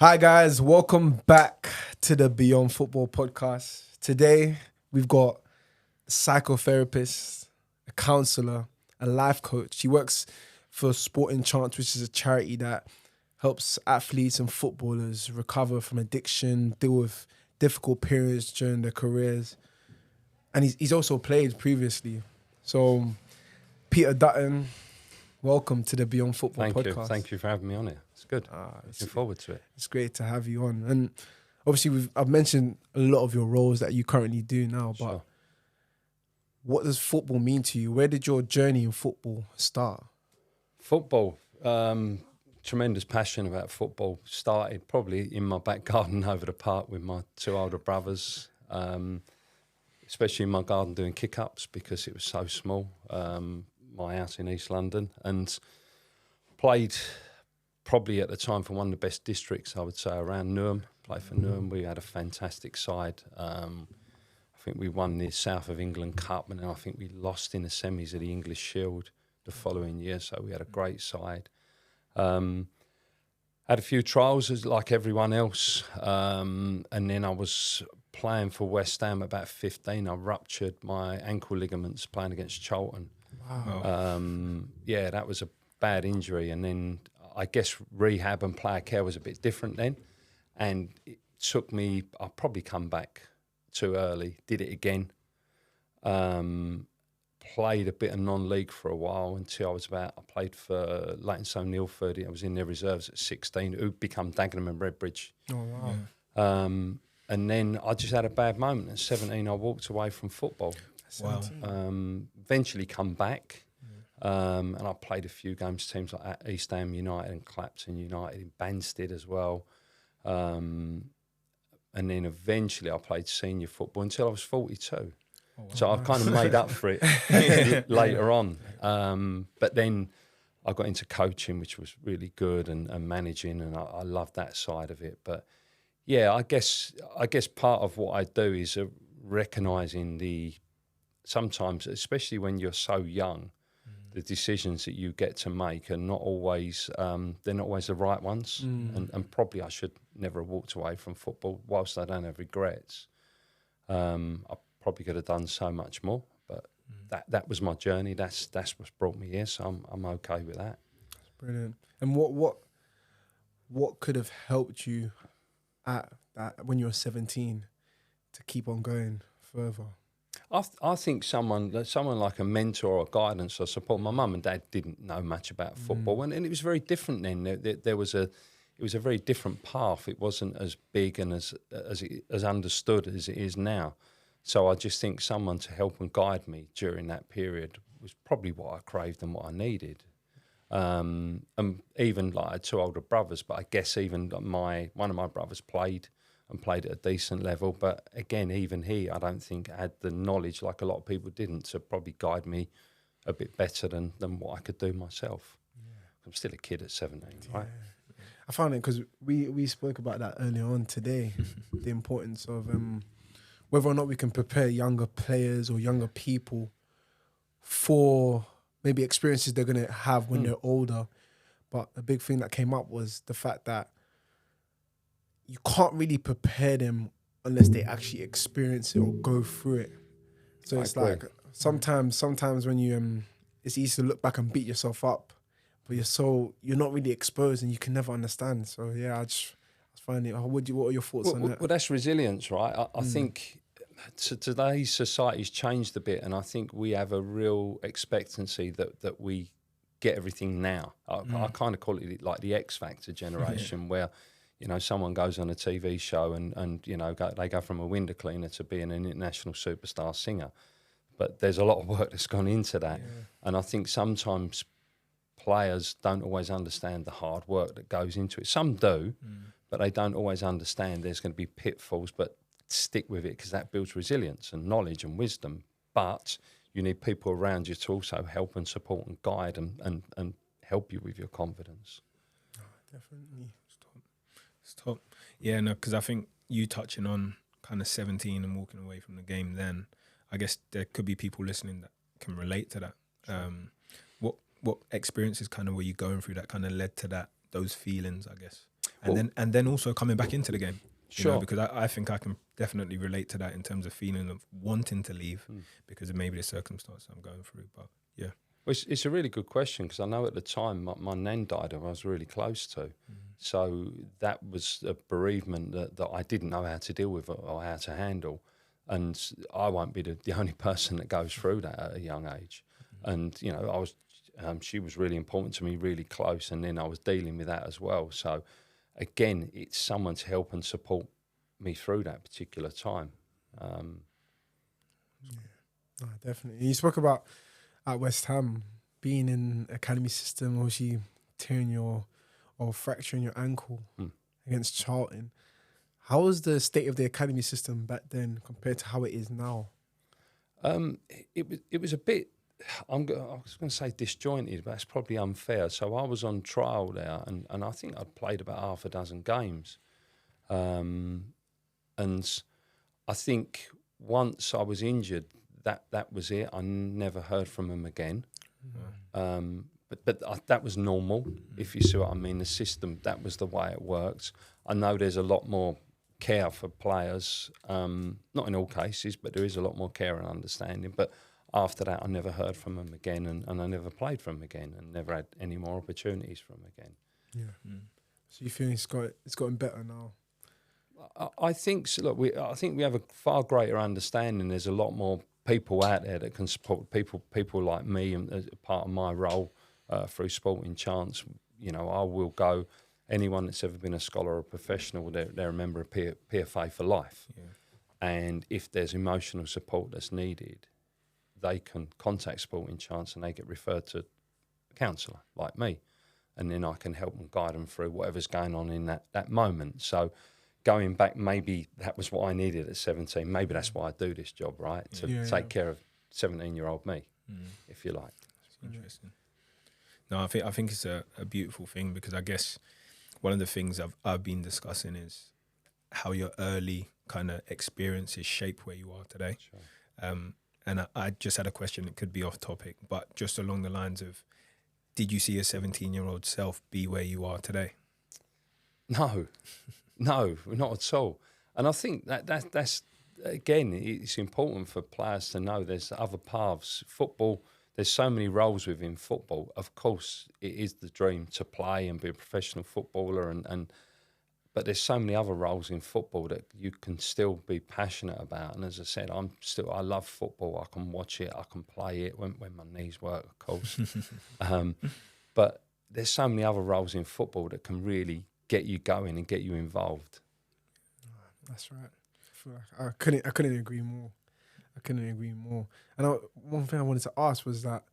Hi guys, welcome back to the Beyond Football podcast. Today we've got a psychotherapist, a counsellor, a life coach. She works for Sporting Chance, which is a charity that helps athletes and footballers recover from addiction, deal with difficult periods during their careers. And he's also played previously. So Peter Dutton, welcome to the Beyond Football podcast. Thank you for having me on it. It's good. Looking forward to it. It's great to have you on. And obviously I've mentioned a lot of your roles that you currently do now, but what does football mean to you? Where did your journey in football start? Football, tremendous passion about football. Started probably in my back garden over the park with my two older brothers, especially in my garden doing kick-ups because it was so small, my house in East London, and played probably at the time for one of the best districts, I would say, around Newham. Played for Newham. We had a fantastic side. I think we won the South of England Cup, and then I think we lost in the semis of the English Shield the following year, so we had a great side. Had a few trials as like everyone else, and then I was playing for West Ham at about 15. I ruptured my ankle ligaments playing against Charlton. Wow. Yeah, that was a bad injury, and then I guess rehab and player care was a bit different then, and it took me, I'll probably come back too early, did it again, played a bit of non-league for a while until I played for Leytonstone Ilford. I was in their reserves at 16, who become Dagenham and Redbridge. Oh, wow. Yeah. And then I just had a bad moment. At 17, I walked away from football. Wow. Eventually come back. And I played a few games, teams like East Ham United and Clapton United, in Banstead as well. And then eventually I played senior football until I was 42. Oh, wow. So I've kind of made up for it later on. But then I got into coaching, which was really good, and managing, and I loved that side of it. But yeah, I guess part of what I do is recognising sometimes, especially when you're so young, the decisions that you get to make are not always they're not always the right ones, and probably I should never have walked away from football. Whilst I don't have regrets, I probably could have done so much more. But that was my journey. That's what's brought me here. So I'm okay with that. That's brilliant. And what could have helped you at that when you were 17 to keep on going further? I think someone like a mentor or guidance or support. My mum and dad didn't know much about football, and it was very different then. It was a very different path. It wasn't as big and as understood as it is now. So I just think someone to help and guide me during that period was probably what I craved and what I needed. And even like I had two older brothers, but I guess even one of my brothers played at a decent level. But again, even he, I don't think had the knowledge, like a lot of people didn't, to probably guide me a bit better than what I could do myself. Yeah. I'm still a kid at 17, right? I found it because we spoke about that earlier on today, the importance of whether or not we can prepare younger players or younger people for maybe experiences they're going to have when they're older. But the big thing that came up was the fact that you can't really prepare them unless they actually experience it or go through it. So it's like sometimes when you it's easy to look back and beat yourself up, but you're not really exposed and you can never understand. So yeah, I was finding it. What are your thoughts on that? Well, that's resilience, right? I think today's society's changed a bit, and I think we have a real expectancy that we get everything now. I kind of call it like the X Factor generation, where someone goes on a TV show and they go from a window cleaner to being an international superstar singer. But there's a lot of work that's gone into that. Yeah. And I think sometimes players don't always understand the hard work that goes into it. Some do, but they don't always understand there's going to be pitfalls, but stick with it because that builds resilience and knowledge and wisdom. But you need people around you to also help and support and guide and help you with your confidence. Oh, definitely. Stop. Yeah, no, because I think you touching on kind of 17 and walking away from the game then, I guess there could be people listening that can relate to that. Sure. What experiences kind of were you going through that kind of led to those feelings, I guess? and then also coming back into the game. You know, Sure. because I think I can definitely relate to that in terms of feeling of wanting to leave because of maybe the circumstance I'm going through. But yeah. Well, it's a really good question, because I know at the time my nan died who I was really close to. So that was a bereavement that I didn't know how to deal with or how to handle. And I won't be the only person that goes through that at a young age. And, you know, I was she was really important to me, really close, and then I was dealing with that as well. So, again, it's someone to help and support me through that particular time. No, definitely. You spoke about at West Ham being in academy system, obviously tearing or fracturing your ankle against Charlton. How was the state of the academy system back then compared to how it is now? It was a bit, I was going to say disjointed, but that's probably unfair. So I was on trial there, and I think I'd played about half a dozen games. And I think once I was injured, that was it. I never heard from him again. But that was normal, if you see what I mean. The system, that was the way it works. I know there's a lot more care for players, not in all cases, but there is a lot more care and understanding. But after that, I never heard from him again, and I never played for him again, and never had any more opportunities from him again. Yeah. So you feel it's gotten better now? I think so. Look, I think we have a far greater understanding. There's a lot more people out there that can support people like me, and as part of my role through Sporting Chance. You know, I will go. Anyone that's ever been a scholar or a professional, they're a member of PFA for life. Yeah. And if there's emotional support that's needed, they can contact Sporting Chance and they get referred to a counsellor like me. And then I can help and guide them through whatever's going on in that moment. So going back, maybe that was what I needed at 17. Maybe that's why I do this job, right? To take care of 17-year-old me, if you like. That's interesting. No, I think it's a beautiful thing, because I guess one of the things I've been discussing is how your early kind of experiences shape where you are today. Sure. And I just had a question, it could be off topic, but just along the lines of, did you see your 17-year-old self be where you are today? No, not at all. And I think that's again, it's important for players to know there's other paths. Football, there's so many roles within football. Of course, it is the dream to play and be a professional footballer, but there's so many other roles in football that you can still be passionate about. And as I said, I love football. I can watch it, I can play it when my knees work, of course. But there's so many other roles in football that can really get you going and get you involved. That's right. I feel like I couldn't agree more. And one thing I wanted to ask was that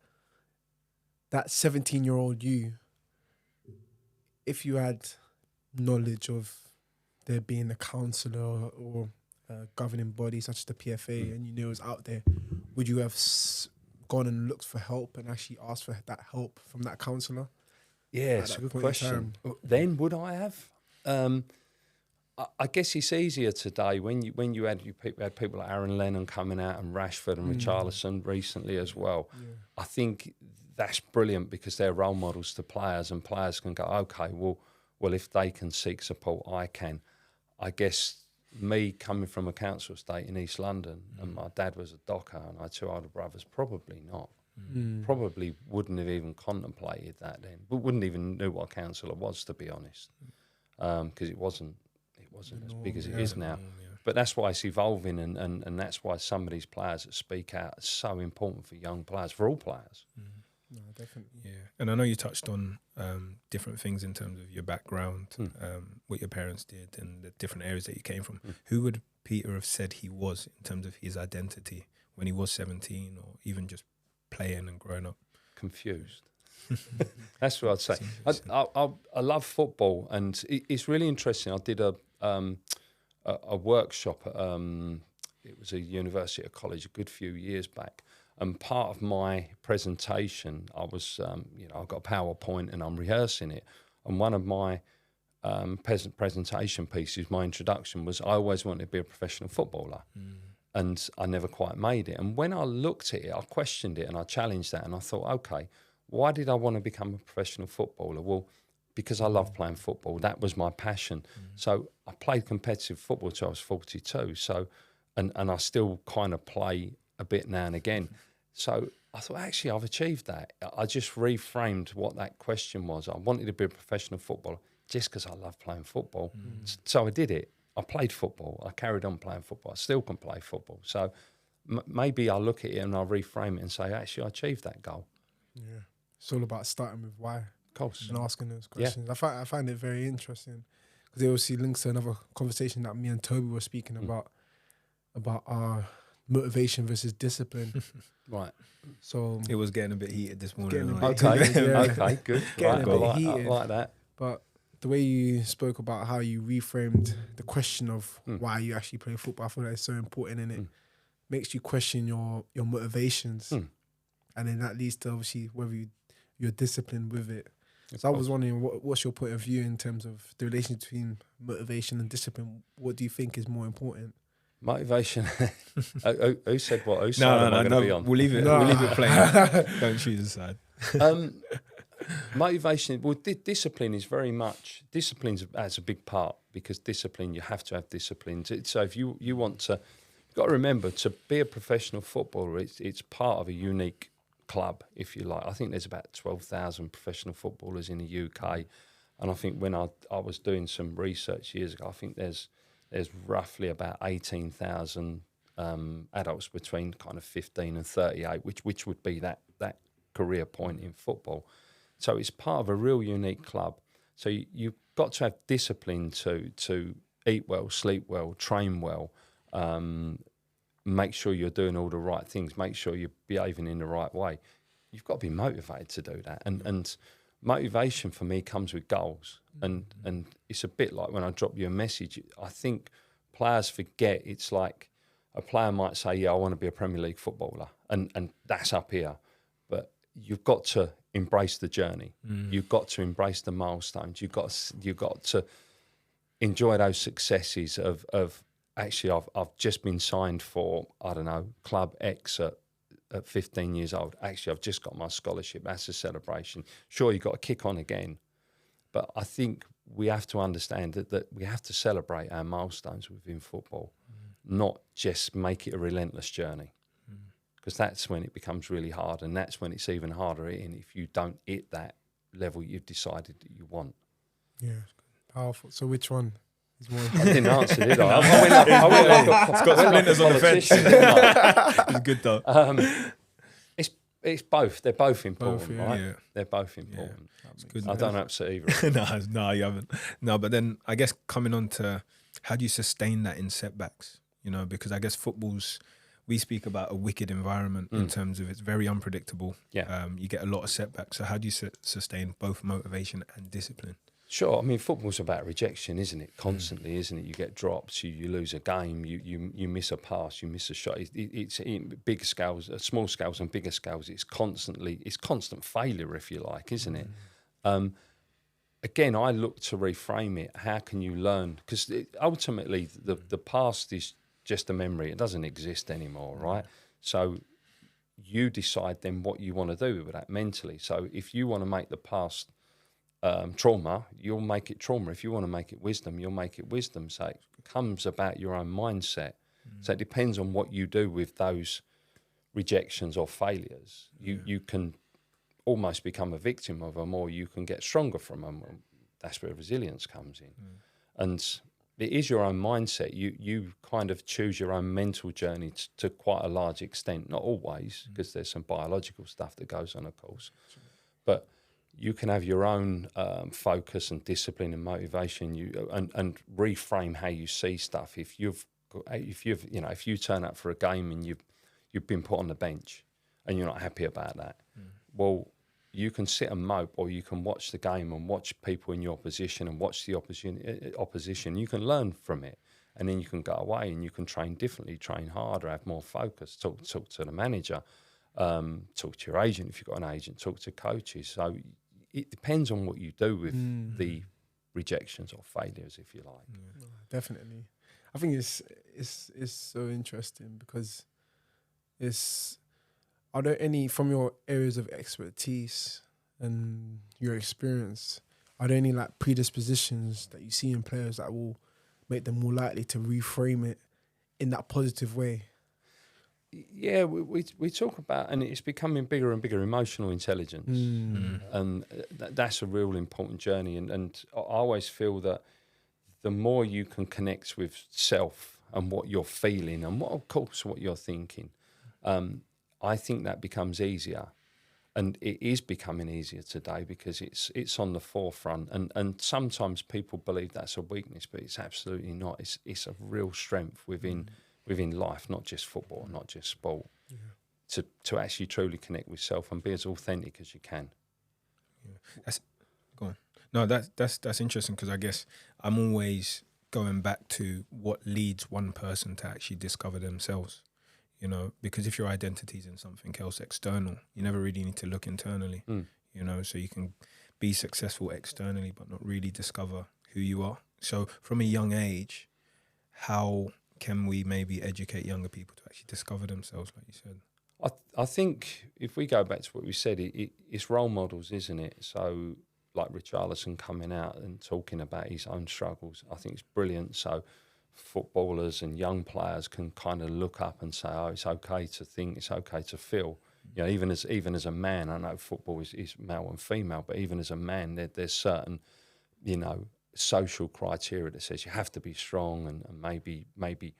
17-year-old you, if you had knowledge of there being a counsellor or a governing body such as the PFA, and you knew it was out there, would you have gone and looked for help and actually asked for that help from that counsellor? Yeah, it's a good question. Then would I have? I guess it's easier today when you had people like Aaron Lennon coming out and Rashford and Richarlison recently as well. Yeah. I think that's brilliant because they're role models to players, and players can go, okay, well if they can seek support, I can. I guess me coming from a council estate in East London, and my dad was a docker and I had two older brothers, probably not. Probably wouldn't have even contemplated that then. We wouldn't even know what a counsellor was, to be honest, because it wasn't as big as it is now. But that's why it's evolving, and that's why some of these players that speak out are so important for young players, for all players. No, definitely. Yeah, and I know you touched on different things in terms of your background, what your parents did, and the different areas that you came from. Who would Peter have said he was in terms of his identity when he was 17, or even just playing and growing up? Confused. That's what I'd say. I love football, and it's really interesting. I did a workshop at it was a university, a college, a good few years back, and part of my presentation, I was I've got a PowerPoint and I'm rehearsing it, and one of my presentation pieces, my introduction, was I always wanted to be a professional footballer. And I never quite made it. And when I looked at it, I questioned it and I challenged that, and I thought, okay, why did I want to become a professional footballer? Well, because I love playing football. That was my passion. So I played competitive football till I was 42. So, and I still kind of play a bit now and again. So I thought, actually, I've achieved that. I just reframed what that question was. I wanted to be a professional footballer just because I love playing football. So I did it. I played football. I carried on playing football. I still can play football. So maybe I'll look at it and I'll reframe it and say, actually, I achieved that goal. Yeah. It's all about starting with why. Of course. And asking those questions. Yeah. I find it very interesting because it obviously links to another conversation that me and Toby were speaking about our motivation versus discipline. Right. So it was getting a bit heated this morning. Okay, good. Getting a bit heated. I like that. But the way you spoke about how you reframed the question of why you actually play football, I feel like it's so important, and it makes you question your motivations. And then that leads to obviously whether you're disciplined with it. So I was wondering, what's your point of view in terms of the relation between motivation and discipline? What do you think is more important? Motivation. Who said what? Whose side am I going to be on? We'll leave it. We'll leave it plain. Don't choose a side. Motivation. Well, discipline is very much. That's a big part, because discipline. You have to have discipline. So if you want to, you've got to remember, to be a professional footballer, it's part of a unique club, if you like. I think there's about 12,000 professional footballers in the UK, and I think when I was doing some research years ago, I think there's roughly about 18,000 adults between kind of 15 and 38, which would be that career point in football. So it's part of a real unique club. So you've got to have discipline to eat well, sleep well, train well, make sure you're doing all the right things, make sure you're behaving in the right way. You've got to be motivated to do that. And motivation for me comes with goals. And it's a bit like when I drop you a message, I think players forget, it's like a player might say, yeah, I want to be a Premier League footballer. And that's up here. But you've got to embrace the journey. You've got to embrace the milestones. You've got to enjoy those successes of actually, I've just been signed for, I don't know, Club X at 15 years old. Actually, I've just got my scholarship. That's a celebration. Sure, you've got to kick on again. But I think we have to understand that we have to celebrate our milestones within football, not just make it a relentless journey. Because that's when it becomes really hard, and that's when it's even harder hitting if you don't hit that level you've decided that you want. Yeah, powerful. So which one is more I important? didn't answer, did I? I went like a politician. It's good though. It's both. They're both important, Both, yeah. right? Yeah. They're both important. It's good. I don't upset either. No, you haven't. No, but then I guess coming on to how do you sustain that in setbacks? You know, because I guess we speak about a wicked environment in terms of it's very unpredictable. Yeah. You get a lot of setbacks. So how do you sustain both motivation and discipline? Sure. I mean, football's about rejection, isn't it? Constantly, isn't it? You get drops, you lose a game, you miss a pass, you miss a shot. It's in big scales, small scales and bigger scales. It's constant failure, if you like, isn't it? Again, I look to reframe it. How can you learn? Because ultimately, the past is just a memory. It doesn't exist anymore, right? So you decide then what you want to do with that mentally. So if you want to make the past trauma, you'll make it trauma. If you want to make it wisdom, you'll make it wisdom. So it becomes about your own mindset. So it depends on what you do with those rejections or failures. You can almost become a victim of them, or you can get stronger from them. That's where resilience comes in. And it is your own mindset. You kind of choose your own mental journey to quite a large extent. Not always, because there's some biological stuff that goes on, of course. But you can have your own focus and discipline and motivation. And reframe how you see stuff. If you turn up for a game and you've been put on the bench and you're not happy about that, well, you can sit and mope, or you can watch the game and watch people in your position and watch the opposition. You can learn from it, and then you can go away and you can train differently, train harder, have more focus, talk to the manager, talk to your agent if you've got an agent, talk to coaches. So it depends on what you do with the rejections or failures, if you like. No, definitely. I think it's so interesting because are there any, from your areas of expertise and your experience, are there any like predispositions that you see in players that will make them more likely to reframe it in that positive way? Yeah, we talk about, and it's becoming bigger and bigger, emotional intelligence. And that's a real important journey. And I always feel that the more you can connect with self and what you're feeling and of course what you're thinking, I think that becomes easier. And it is becoming easier today because it's on the forefront. And sometimes people believe that's a weakness, but it's absolutely not. It's a real strength within life, not just football, not just sport, to actually truly connect with self and be as authentic as you can. Yeah. Go on. No, that's interesting, because I guess I'm always going back to what leads one person to actually discover themselves, you know, because if your identity is in something else external, you never really need to look internally, you know, so you can be successful externally but not really discover who you are. So from a young age, how can we maybe educate younger people to actually discover themselves, like you said? I think if we go back to what we said, it's role models, isn't it? So like Richarlison coming out and talking about his own struggles, I think it's brilliant. So footballers and young players can kind of look up and say, oh, it's okay to think, it's okay to feel. You know, even as a man, I know football is male and female, but even as a man, there's certain, you know, social criteria that says you have to be strong and maybe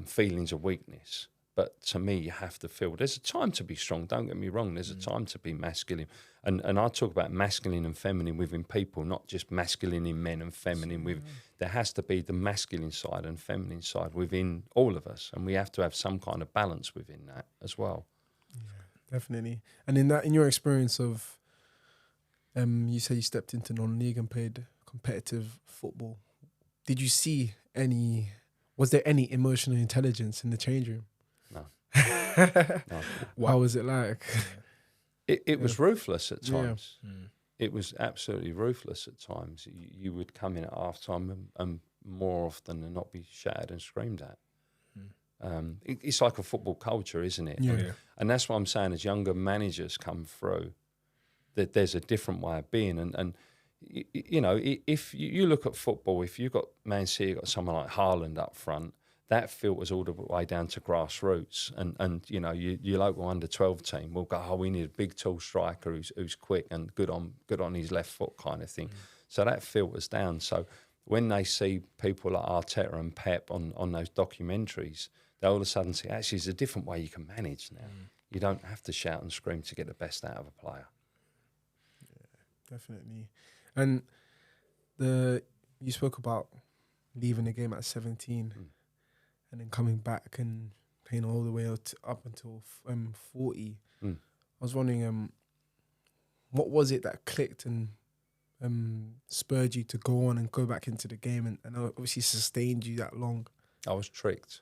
feelings of weakness. But to me, you have to feel. There's a time to be strong, don't get me wrong. There's a time to be masculine. And I talk about masculine and feminine within people, not just masculine in men and feminine with. There has to be the masculine side and feminine side within all of us. And we have to have some kind of balance within that as well. Yeah, definitely. And in your experience of, you say you stepped into non-league and played competitive football. Did you see was there any emotional intelligence in the change room? No. No. How was it like? It was ruthless at times. Yeah. It was absolutely ruthless at times. You would come in at half-time and more often than not be shouted and screamed at. It's like a football culture, isn't it? Yeah. And that's what I'm saying, as younger managers come through, that there's a different way of being. And you know, if you look at football, if you've got Man City, you've got someone like Haaland up front, that filters all the way down to grassroots. And you know, your local under-12 team will go, oh, we need a big, tall striker who's quick and good on his left foot kind of thing. So that filters down. So when they see people like Arteta and Pep on those documentaries, they all of a sudden say, actually, there's a different way you can manage now. You don't have to shout and scream to get the best out of a player. Yeah, definitely. And you spoke about leaving the game at 17 and then coming back and playing all the way up until 40. I was wondering, what was it that clicked and spurred you to go on and go back into the game and obviously sustained you that long? I was tricked.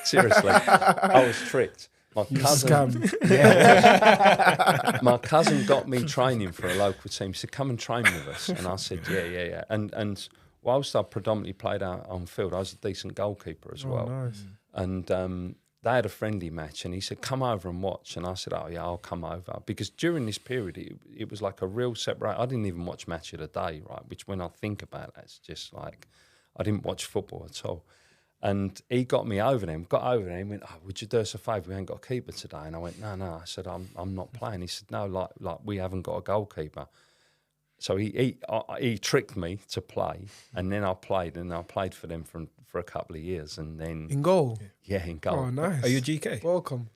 Seriously, I was tricked. My cousin got me training for a local team. He said, come and train with us. And I said, yeah. And whilst I predominantly played out on field, I was a decent goalkeeper as well. Nice. And they had a friendly match and he said, come over and watch. And I said, oh, yeah, I'll come over. Because during this period, it was like a real separate. I didn't even watch Match of the Day, right? Which when I think about it, it's just like I didn't watch football at all. And he got me over there. He went, oh, would you do us a favour? We ain't got a keeper today. And I went, no. I said, I'm not playing. He said, no, like we haven't got a goalkeeper. So he tricked me to play, and then I played for them for a couple of years, and then in goal. Yeah, in goal. Oh, nice. Are you a GK? Welcome.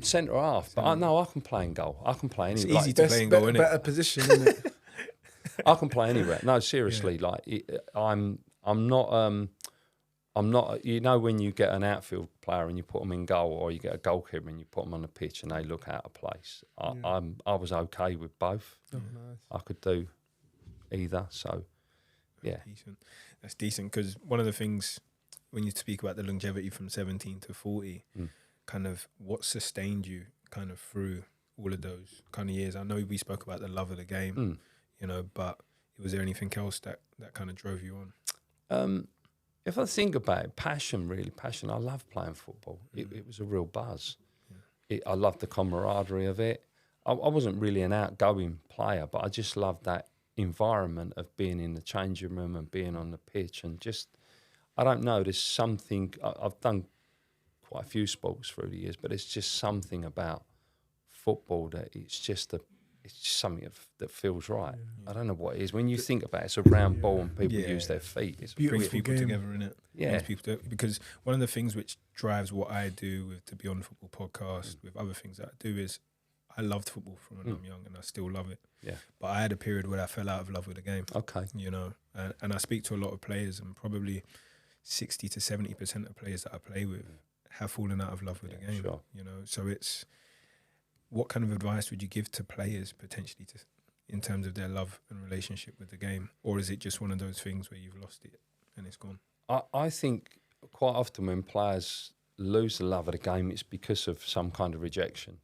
Centre half, but I know I can play in goal. I can play anywhere. It's easy to play in goal, isn't it? Better position, isn't it? I can play anywhere. No, seriously, I'm not. You know, when you get an outfield player and you put them in goal, or you get a goalkeeper and you put them on the pitch and they look out of place. I was okay with both. Oh, nice. I could do either. So, yeah, that's decent. Because one of the things when you speak about the longevity from 17 to 40, kind of what sustained you kind of through all of those kind of years. I know we spoke about the love of the game, you know, but was there anything else that kind of drove you on? If I think about it, passion. I love playing football. It was a real buzz. I loved the camaraderie of it. I wasn't really an outgoing player, but I just loved that environment of being in the changing room and being on the pitch, and just, I don't know, there's something, I've done quite a few sports through the years, but it's just something about football that it's just something that feels right. I don't know what it is. When you think about it, it's a round ball and people use their feet. It brings people together, innit? Yeah. Brings people together. Because one of the things which drives what I do with the Beyond Football podcast, with other things that I do, is I loved football from when I'm young, and I still love it. Yeah. But I had a period where I fell out of love with the game. Okay. You know, and I speak to a lot of players, and probably 60 to 70% of players that I play with have fallen out of love with the game. Sure. You know, so it's, what kind of advice would you give to players potentially in terms of their love and relationship with the game? Or is it just one of those things where you've lost it and it's gone? I think quite often when players lose the love of the game, it's because of some kind of rejection.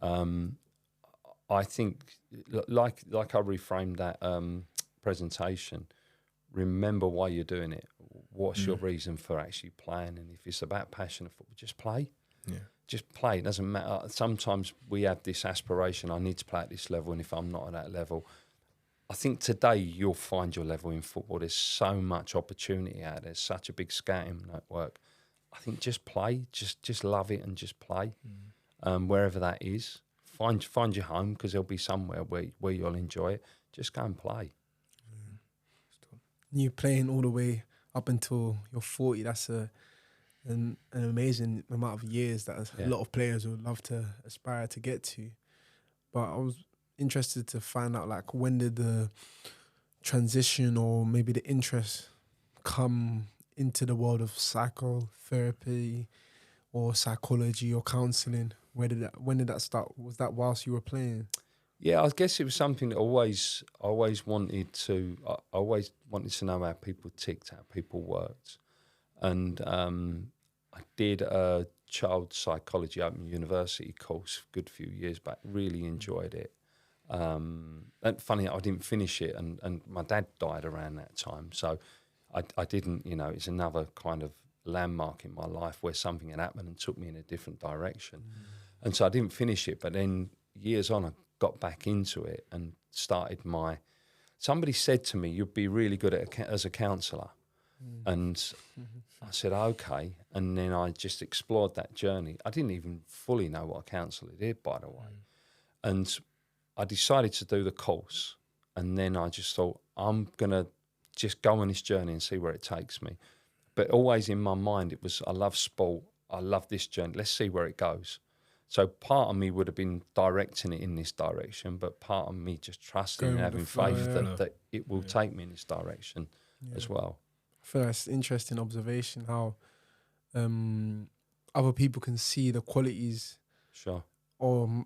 I think, like I reframed that presentation, remember why you're doing it. What's your reason for actually playing? And if it's about passion of football, just play. Yeah. Just play. It doesn't matter. Sometimes we have this aspiration, I need to play at this level, and if I'm not at that level, I think today you'll find your level in football. There's so much opportunity out there. There's such a big scouting network. I think just play, just love it and just play, wherever that is. Find your home, because there'll be somewhere where you'll enjoy it. Just go and play. You playing all the way up until you're 40, that's an amazing amount of years that a lot of players would love to aspire to get to. But I was interested to find out, like, when did the transition or maybe the interest come into the world of psychotherapy or psychology or counselling? When did that start? Was that whilst you were playing? Yeah, I guess it was something that I always wanted to. I always wanted to know how people ticked, how people worked, and I did a child psychology Open University course a good few years back. Really enjoyed it. And funny, I didn't finish it, and my dad died around that time, so I didn't. You know, it's another kind of landmark in my life where something had happened and took me in a different direction, and so I didn't finish it. But then years on, I got back into it and started somebody said to me, you'd be really good as a counsellor. And I said, okay. And then I just explored that journey. I didn't even fully know what a counsellor did, by the way. And I decided to do the course. And then I just thought, I'm going to just go on this journey and see where it takes me. But always in my mind, it was, I love sport. I love this journey. Let's see where it goes. So part of me would have been directing it in this direction, but part of me just trusting and having faith that it will take me in this direction as well. I feel that's an interesting observation, how other people can see the qualities. Sure. Or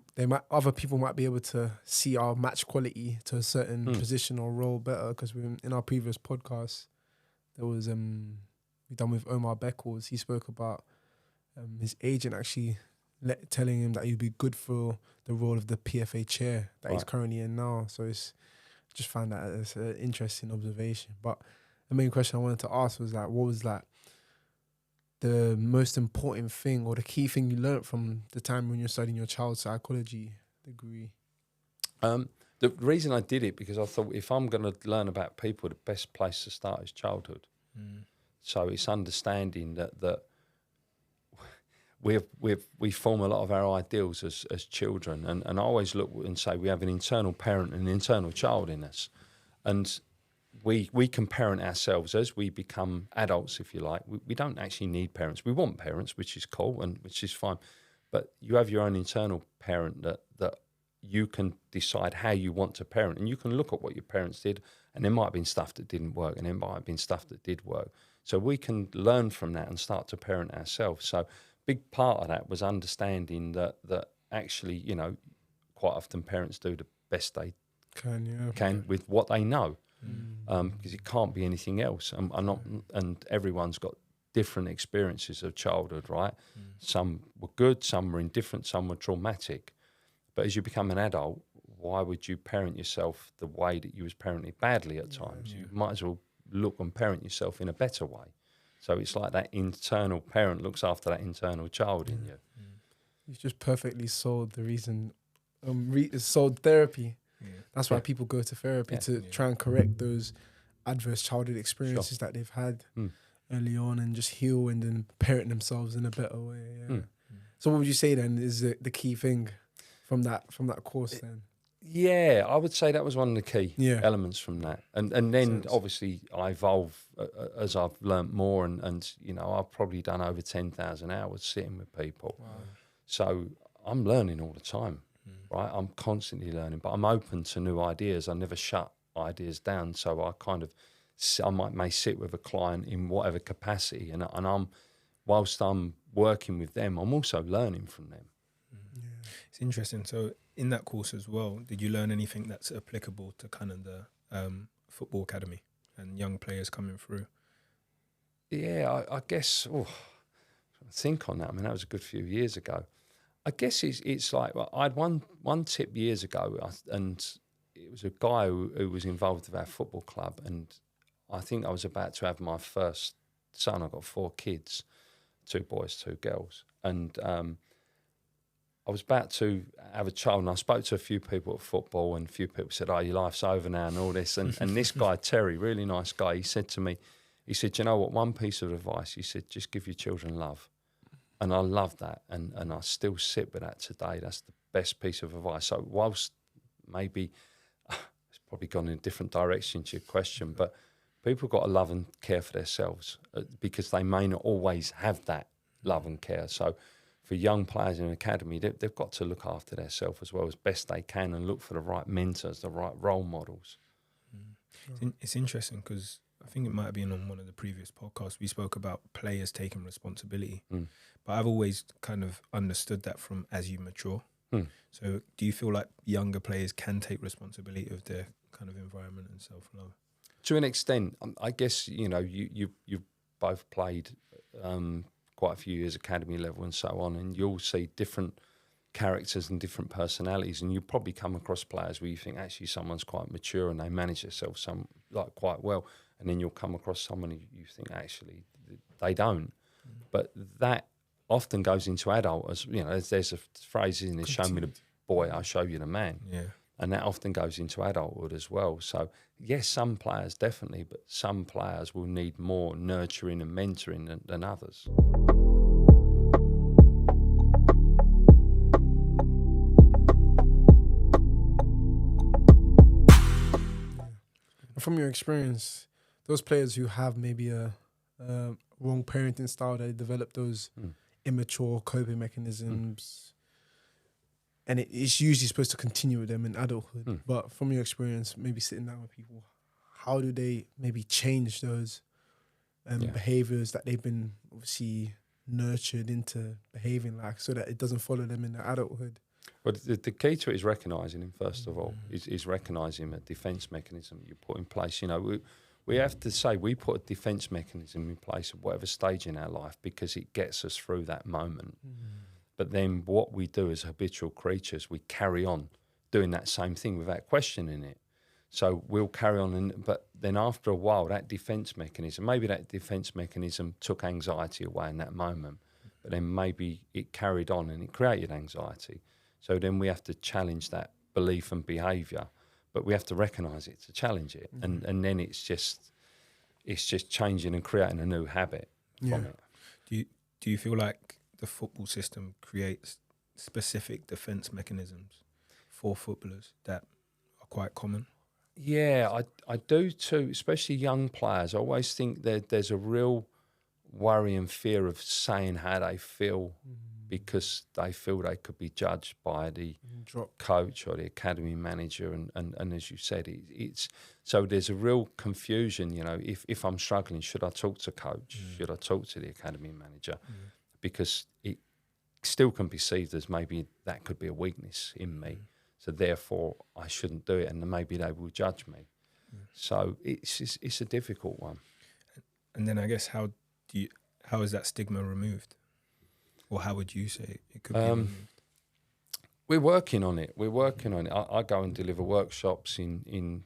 other people might be able to see our match quality to a certain position or role better. Because in our previous podcast, there was we done with Omar Beckles. He spoke about his agent actually telling him that he'd be good for the role of the PFA chair that he's currently in now. So just found that as an interesting observation. But the main question I wanted to ask was, like, what was, like, the most important thing or the key thing you learned from the time when you're studying your child psychology degree? The reason I did it, because I thought, if I'm going to learn about people, the best place to start is childhood. So it's understanding that we form a lot of our ideals as children, and I always look and say we have an internal parent and an internal child in us, and we can parent ourselves as we become adults, if you like. We don't actually need parents. We want parents, which is cool and which is fine, but you have your own internal parent that you can decide how you want to parent, and you can look at what your parents did, and there might have been stuff that didn't work, and there might have been stuff that did work. So we can learn from that and start to parent ourselves. So big part of that was understanding that actually, you know, quite often parents do the best they can with what they know, because it can't be anything else. And everyone's got different experiences of childhood, right? Some were good, some were indifferent, some were traumatic. But as you become an adult, why would you parent yourself the way that you was parented badly at times? You might as well look and parent yourself in a better way. So it's like that internal parent looks after that internal child in you. You've just perfectly sold the reason, sold therapy. That's why people go to therapy to try and correct those adverse childhood experiences that they've had early on and just heal and then parent themselves in a better way. So what would you say then is the key thing from that course then? Yeah, I would say that was one of the key elements from that. And then obviously I evolve as I've learnt more and you know, I've probably done over 10,000 hours sitting with people. Wow. So I'm learning all the time, right? I'm constantly learning, but I'm open to new ideas. I never shut ideas down. So I kind of, may sit with a client in whatever capacity and I'm, whilst I'm working with them, I'm also learning from them. It's interesting. So in that course as well, did you learn anything that's applicable to kind of the football academy and young players coming through? Yeah, I guess, think on that. I mean, that was a good few years ago. I guess it's like, well, I had one tip years ago and it was a guy who was involved with our football club and I think I was about to have my first son. I've got 4 kids, 2 boys, 2 girls. And I was about to have a child and I spoke to a few people at football and a few people said, your life's over now and all this. And this guy, Terry, really nice guy, he said to me, he said, you know what, one piece of advice, he said, just give your children love. And I love that. And I still sit with that today. That's the best piece of advice. So whilst maybe it's probably gone in a different direction to your question, but people got to love and care for themselves because they may not always have that love and care. So for young players in an academy, they've got to look after themselves as well as best they can and look for the right mentors, the right role models. It's interesting because I think it might have been on one of the previous podcasts, we spoke about players taking responsibility. But I've always kind of understood that from as you mature. So do you feel like younger players can take responsibility of their kind of environment and self-love? To an extent, I guess, you know, you've both played quite a few years academy level and so on, and you'll see different characters and different personalities, and you probably come across players where you think actually someone's quite mature and they manage themselves quite well, and then you'll come across someone who you think actually they don't. But that often goes into adult, as you know. There's a phrase, isn't it? Show me the boy, I'll show you the man. Yeah. And that often goes into adulthood as well. So yes, some players definitely, but some players will need more nurturing and mentoring than others. From your experience, those players who have maybe a wrong parenting style, they develop those immature coping mechanisms, and it's usually supposed to continue with them in adulthood. But from your experience, maybe sitting down with people, how do they maybe change those behaviors that they've been obviously nurtured into behaving like, so that it doesn't follow them in their adulthood? Well, the key to it is recognising him, first of all, is recognising a defence mechanism you put in place. You know, we have to say we put a defence mechanism in place at whatever stage in our life because it gets us through that moment. But then what we do as habitual creatures, we carry on doing that same thing without questioning it. So we'll carry on, but then after a while, that defence mechanism, maybe that defence mechanism took anxiety away in that moment, but then maybe it carried on and it created anxiety. So then we have to challenge that belief and behaviour, but we have to recognise it to challenge it, and then it's just changing and creating a new habit from it. Do you feel like the football system creates specific defence mechanisms for footballers that are quite common? Yeah, I do too, especially young players. I always think that there's a real worry and fear of saying how they feel because they feel they could be judged by the coach or the academy manager. And as you said, it's so there's a real confusion, you know, if I'm struggling, should I talk to coach? Should I talk to the academy manager? Because it still can be perceived as maybe that could be a weakness in me. So therefore, I shouldn't do it, and then maybe they will judge me. So it's a difficult one. And then I guess how is that stigma removed, or how would you say it could be removed? We're working on it. I go and deliver workshops in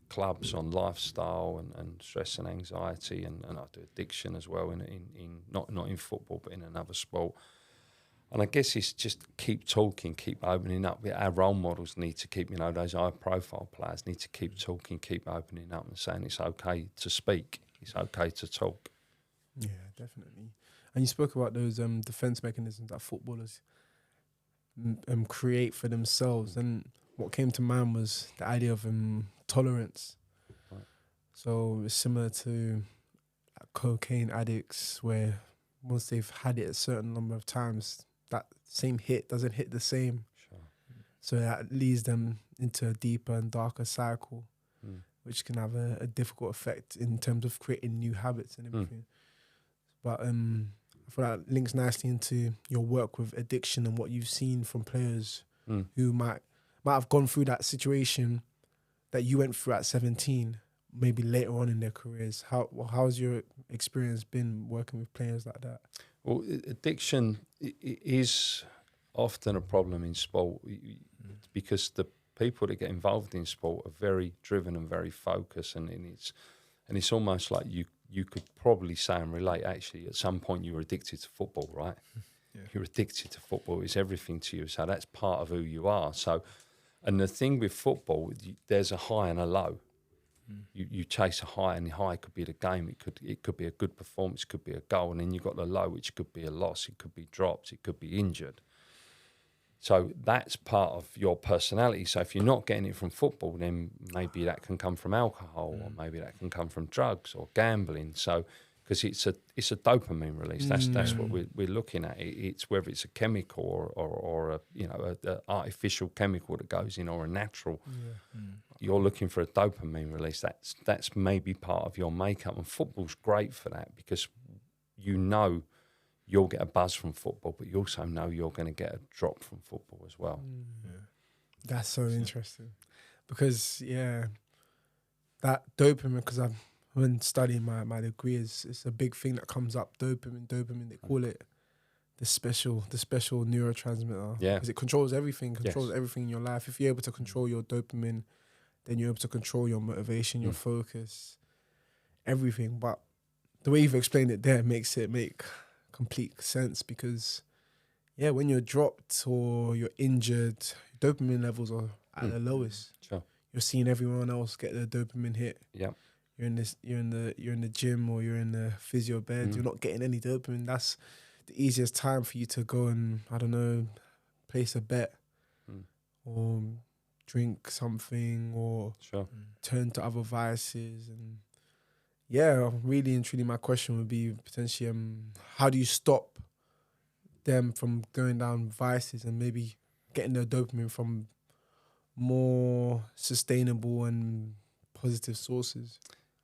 clubs on lifestyle and stress and anxiety, and I do addiction as well in not in football but in another sport. And I guess it's just keep talking, keep opening up. Our role models need to keep, those high-profile players need to keep talking, keep opening up and saying it's okay to speak, it's okay to talk. Yeah, definitely. And you spoke about those defense mechanisms that footballers create for themselves. And what came to mind was the idea of tolerance. Right. So it's similar to cocaine addicts, where once they've had it a certain number of times, that same hit doesn't hit the same. Sure. So that leads them into a deeper and darker cycle, which can have a difficult effect in terms of creating new habits and everything. But I feel that links nicely into your work with addiction and what you've seen from players who might have gone through that situation that you went through at 17, maybe later on in their careers. How's your experience been working with players like that? Well, addiction is often a problem in sport because the people that get involved in sport are very driven and very focused, and it's almost like you could probably say and relate, actually, at some point you were addicted to football, right? Yeah. You're addicted to football. It's everything to you. So that's part of who you are. So, and the thing with football, there's a high and a low. You chase a high, and the high could be the game. It could be a good performance, it could be a goal, and then you've got the low, which could be a loss, it could be drops, it could be injured. So that's part of your personality. So if you're not getting it from football, then maybe that can come from alcohol, or maybe that can come from drugs or gambling. So because it's a dopamine release. That's what we're looking at. It's whether it's a chemical or a artificial chemical that goes in, or a natural. You're looking for a dopamine release. That's maybe part of your makeup, and football's great for that, because you'll get a buzz from football, but you also know you're going to get a drop from football as well. That's so interesting, because that dopamine, because I've when studying my degree, it's a big thing that comes up. Dopamine. They call it the special neurotransmitter. Yeah, because it controls everything. Everything in your life. If you're able to control your dopamine, then you're able to control your motivation, your focus, everything. But the way you've explained it there makes it make complete sense, because when you're dropped or you're injured, dopamine levels are at the lowest. Sure. You're seeing everyone else get the dopamine hit. Yeah. You're in the gym, or you're in the physio bed. You're not getting any dopamine. That's the easiest time for you to go and, I don't know, place a bet or drink something, or turn to other vices. And really and truly, my question would be potentially, how do you stop them from going down vices and maybe getting their dopamine from more sustainable and positive sources?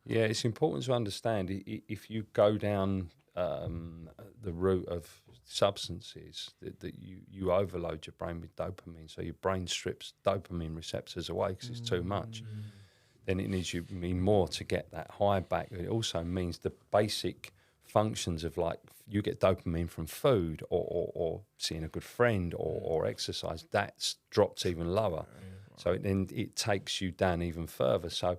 Yeah, it's important to understand, if you go down the route of substances, that you overload your brain with dopamine, so your brain strips dopamine receptors away because it's too much. Then it needs you mean more to get that high back. It also means the basic functions of, like, you get dopamine from food or seeing a good friend or exercise, that's dropped even lower. So then it takes you down even further. So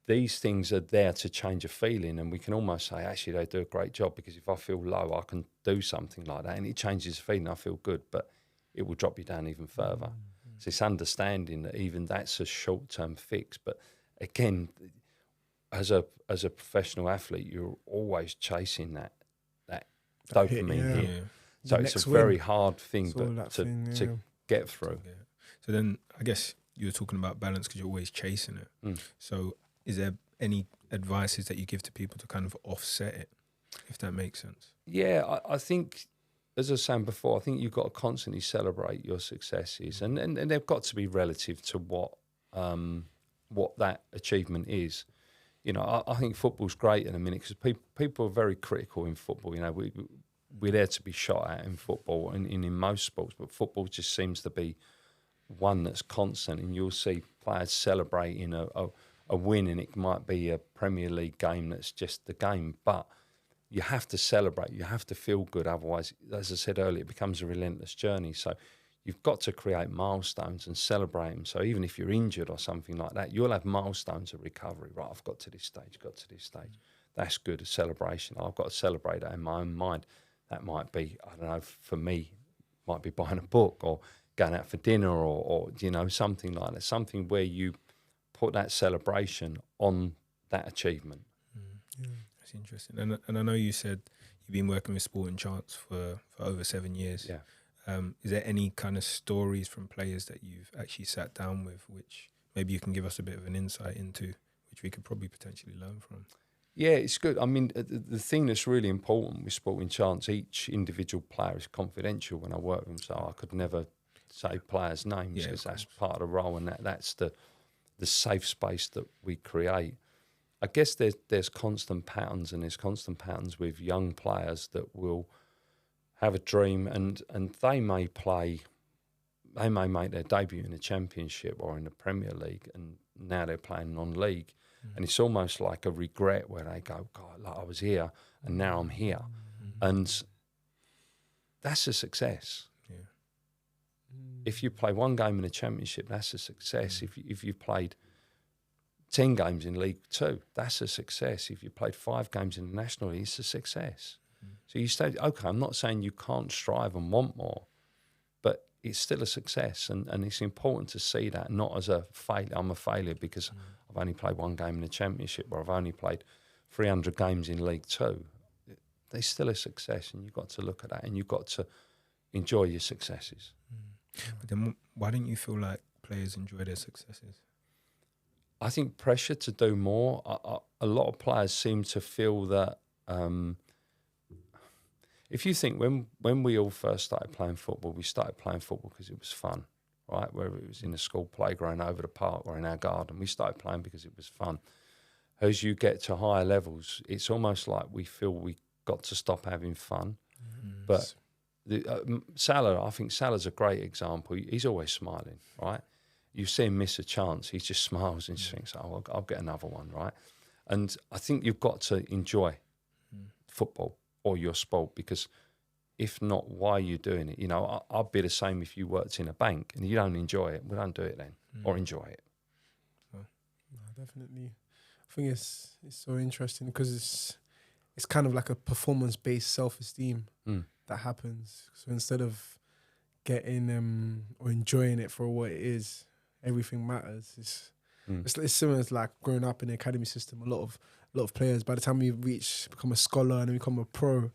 these things are there to change a feeling, and we can almost say, actually, they do a great job, because if I feel low, I can do something like that, and it changes the feeling. I feel good, but it will drop you down even further. So it's understanding that even that's a short-term fix. But again, as a professional athlete, you're always chasing that dopamine hit. So it's a very hard thing to get through. So then I guess you're talking about balance because you're always chasing it. So is there any advices that you give to people to kind of offset it, if that makes sense? Yeah, I think, as I was saying before, I think you've got to constantly celebrate your successes, and they've got to be relative to what that achievement is. I think football's great in a minute, because people are very critical in football. We're there to be shot at in football and in most sports, but football just seems to be one that's constant, and you'll see players celebrating a win, and it might be a Premier League game that's just the game, but you have to celebrate, you have to feel good, otherwise, as I said earlier, it becomes a relentless journey. So you've got to create milestones and celebrate them. So even if you're injured or something like that, you'll have milestones of recovery. Right, I've got to this stage. That's good, a celebration. I've got to celebrate that in my own mind. That might be, I don't know, for me, might be buying a book or going out for dinner or you know, something like that, something where you put that celebration on that achievement. That's interesting. And I know you said you've been working with Sporting Chance for over 7 years. Yeah. Is there any kind of stories from players that you've actually sat down with, which maybe you can give us a bit of an insight into, which we could probably potentially learn from? Yeah, it's good. I mean, the thing that's really important with Sporting Chance, each individual player is confidential when I work with them, so I could never say players' names because that's part of the role, and that's the safe space that we create. I guess there's constant patterns, and there's constant patterns with young players that will have a dream, and they may make their debut in the Championship or in the Premier League, and now they're playing non-league. And it's almost like a regret where they go, God, like I was here and now I'm here. And that's a success. Yeah. If you play one game in the Championship, that's a success. If you played 10 games in League Two, that's a success. If you played 5 games in the National League, it's a success. So you say, okay, I'm not saying you can't strive and want more, but it's still a success. And it's important to see that not as a failure. I'm a failure because I've only played 1 game in the Championship, or I've only played 300 games in League Two. They're still a success, and you've got to look at that, and you've got to enjoy your successes. But then why don't you feel like players enjoy their successes? I think pressure to do more. A lot of players seem to feel that if you think when we all first started playing football, we started playing football because it was fun, right? Whether it was in the school playground, over the park, or in our garden, we started playing because it was fun. As you get to higher levels, it's almost like we feel we got to stop having fun. But Salah, I think Salah's a great example. He's always smiling, right? You see him miss a chance, he just smiles and just thinks, oh, I'll get another one, right? And I think you've got to enjoy football or your sport, because if not, why are you doing it? You know, I'd be the same if you worked in a bank and you don't enjoy it. Well, don't do it then, or enjoy it. No, definitely. I think it's so interesting because it's kind of like a performance-based self-esteem that happens. So instead of getting or enjoying it for what it is, everything matters. It's similar to like growing up in the academy system. A lot of players, by the time you become a scholar and then become a pro,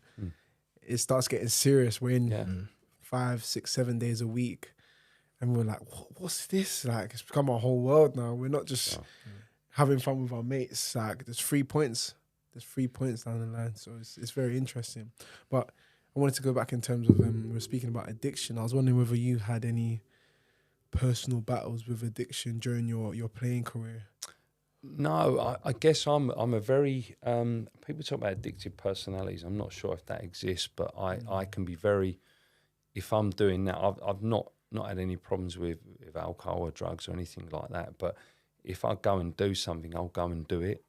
it starts getting serious. We're in 5, 6, 7 days a week, and we're like, what's this? Like, it's become our whole world now. We're not just having fun with our mates. Like, there's 3 points. There's 3 points down the line. So it's very interesting. But I wanted to go back in terms of we were speaking about addiction. I was wondering whether you had any personal battles with addiction during your playing career. No, I guess I'm a very people talk about addictive personalities. I'm not sure if that exists, but I can be very. If I'm doing that, I've not had any problems with alcohol or drugs or anything like that. But if I go and do something, I'll go and do it.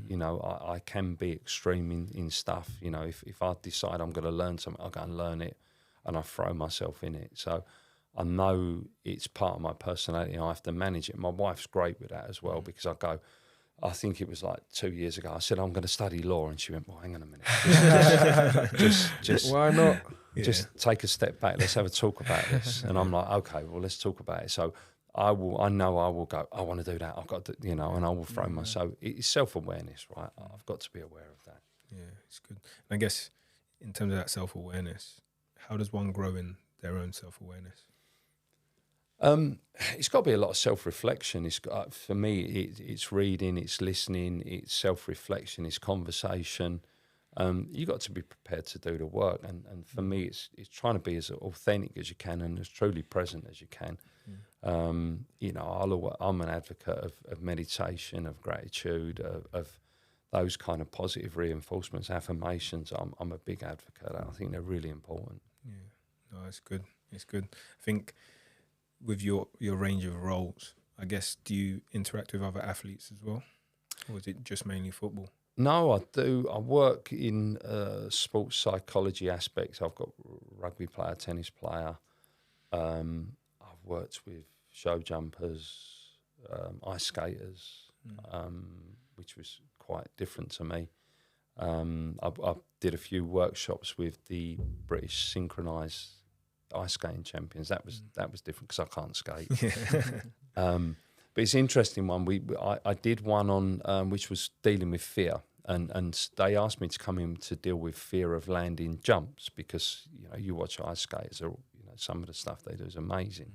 You know, I can be extreme in stuff. You know, if I decide I'm going to learn something, I'll go and learn it, and I throw myself in it. So I know it's part of my personality, and I have to manage it. My wife's great with that as well, because I think it was like 2 years ago, I said, I'm going to study law. And she went, well, hang on a minute. Just why not? Just take a step back. Let's have a talk about this. And I'm like, okay, well, let's talk about it. So I know I will go, I want to do that. I've got to, you know, and I will throw myself. It's self-awareness, right? I've got to be aware of that. Yeah, it's good. And I guess in terms of that self-awareness, how does one grow in their own self-awareness? It's got to be a lot of self-reflection. It's got, for me, it's reading, it's listening, it's self-reflection, it's conversation. You got to be prepared to do the work, and for me, it's trying to be as authentic as you can and as truly present as you can. You know, I'm an advocate of meditation, of gratitude, of those kind of positive reinforcements, affirmations. I'm a big advocate. I think they're really important. Yeah, no, it's good. It's good. I think with your range of roles, I guess, do you interact with other athletes as well, or is it just mainly football? No, I do. I work in sports psychology aspects. I've got rugby player, tennis player. I've worked with show jumpers, ice skaters, which was quite different to me. I did a few workshops with the British synchronised ice skating champions. That was different because I can't skate. But it's an interesting one. I did one on which was dealing with fear, and they asked me to come in to deal with fear of landing jumps because you watch ice skaters, or some of the stuff they do is amazing,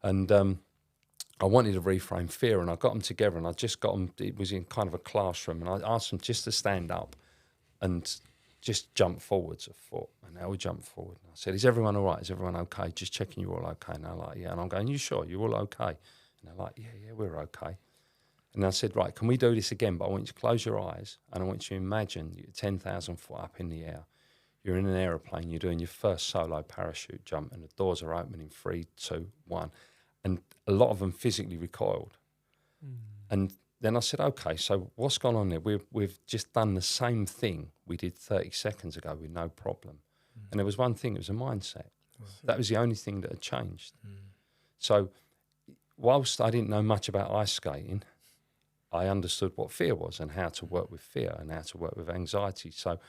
and I wanted to reframe fear, and I got them together, and I just got them. It was in kind of a classroom, and I asked them just to stand up and just jump forwards a foot, and they all jump forward. And I said, "Is everyone all right? Is everyone okay? Just checking you're all okay." And they're like, "Yeah." And I'm going, "You sure? You're all okay?" And they're like, yeah, we're okay. And I said, "Right, can we do this again? But I want you to close your eyes, and I want you to imagine you're 10,000 foot up in the air. You're in an aeroplane. You're doing your first solo parachute jump, and the doors are opening 3, 2, 1. And a lot of them physically recoiled. And then I said, "Okay, so what's gone on there? We've just done the same thing we did 30 seconds ago with no problem." And there was one thing, it was a mindset. That was the only thing that had changed. So whilst I didn't know much about ice skating, I understood what fear was and how to work with fear and how to work with anxiety. So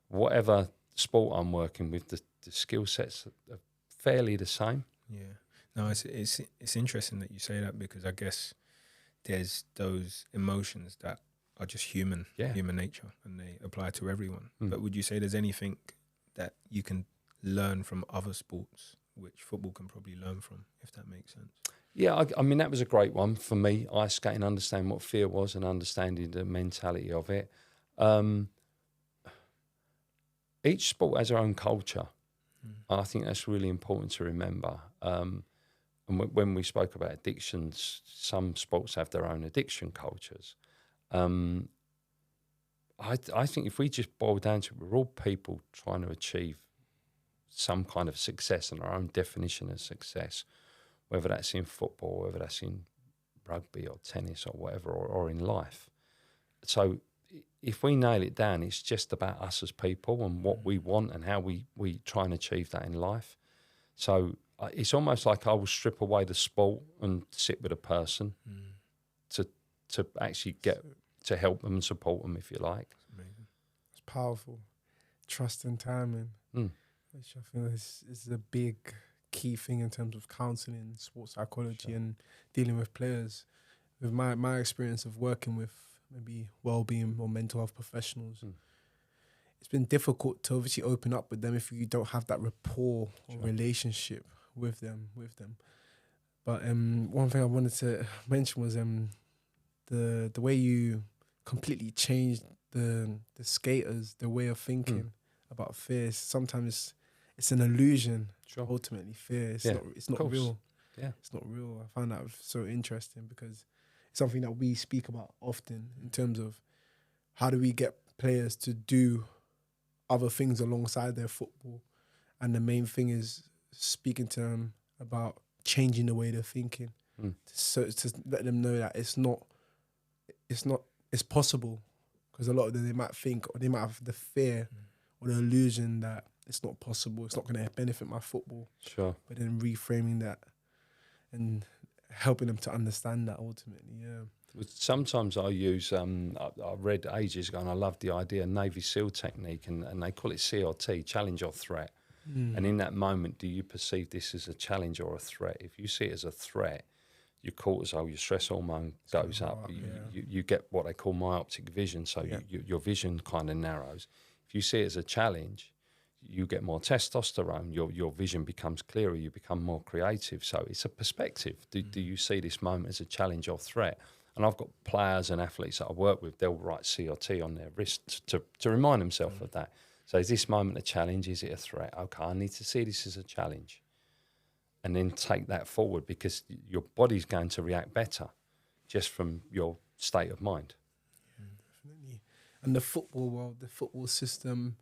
whatever sport I'm working with, the skill sets are fairly the same. Yeah. No, it's interesting that you say that, because I guess there's those emotions that are just human nature, and they apply to everyone. But would you say there's anything that you can learn from other sports which football can probably learn from, if that makes sense? Yeah, I mean, that was a great one for me, ice skating, understanding what fear was and understanding the mentality of it. Each sport has their own culture. I think that's really important to remember. And when we spoke about addictions, some sports have their own addiction cultures. I think if we just boil down to it, we're all people trying to achieve some kind of success and our own definition of success, whether that's in football, whether that's in rugby or tennis or whatever, or in life. So if we nail it down, it's just about us as people and what we want and how we try and achieve that in life. So it's almost like I will strip away the sport and sit with a person to actually get to help them and support them, if you like. Amazing. It's powerful. Trust and timing, which I feel is a big key thing in terms of counselling, sports psychology, and dealing with players. With my experience of working with maybe well-being or mental health professionals, it's been difficult to obviously open up with them if you don't have that rapport or relationship with them. But one thing I wanted to mention was the way you completely changed the skaters, the way of thinking about fear. Sometimes it's an illusion. Ultimately, fear. It's not real. Yeah, it's not real. I found that so interesting because it's something that we speak about often in terms of how do we get players to do other things alongside their football, and the main thing is speaking to them about changing the way they're thinking, so to let them know that it's possible. Because a lot of them, they might think, or they might have the fear or the illusion that it's not possible, it's not going to benefit my football. Sure. But then reframing that and helping them to understand that ultimately, Sometimes I use, I read ages ago and I loved the idea, Navy SEAL technique, and they call it CRT, challenge or threat. And in that moment, do you perceive this as a challenge or a threat? If you see it as a threat, your cortisol, your stress hormone goes up. You get what they call myopic vision, so your vision kind of narrows. If you see it as a challenge, you get more testosterone, your vision becomes clearer, you become more creative. So it's a perspective. Do you see this moment as a challenge or threat? And I've got players and athletes that I work with, they'll write CRT on their wrist to remind themselves of that. So is this moment a challenge? Is it a threat? Okay, I need to see this as a challenge. And then take that forward, because your body's going to react better just from your state of mind. Yeah, definitely. And the football world, the football system,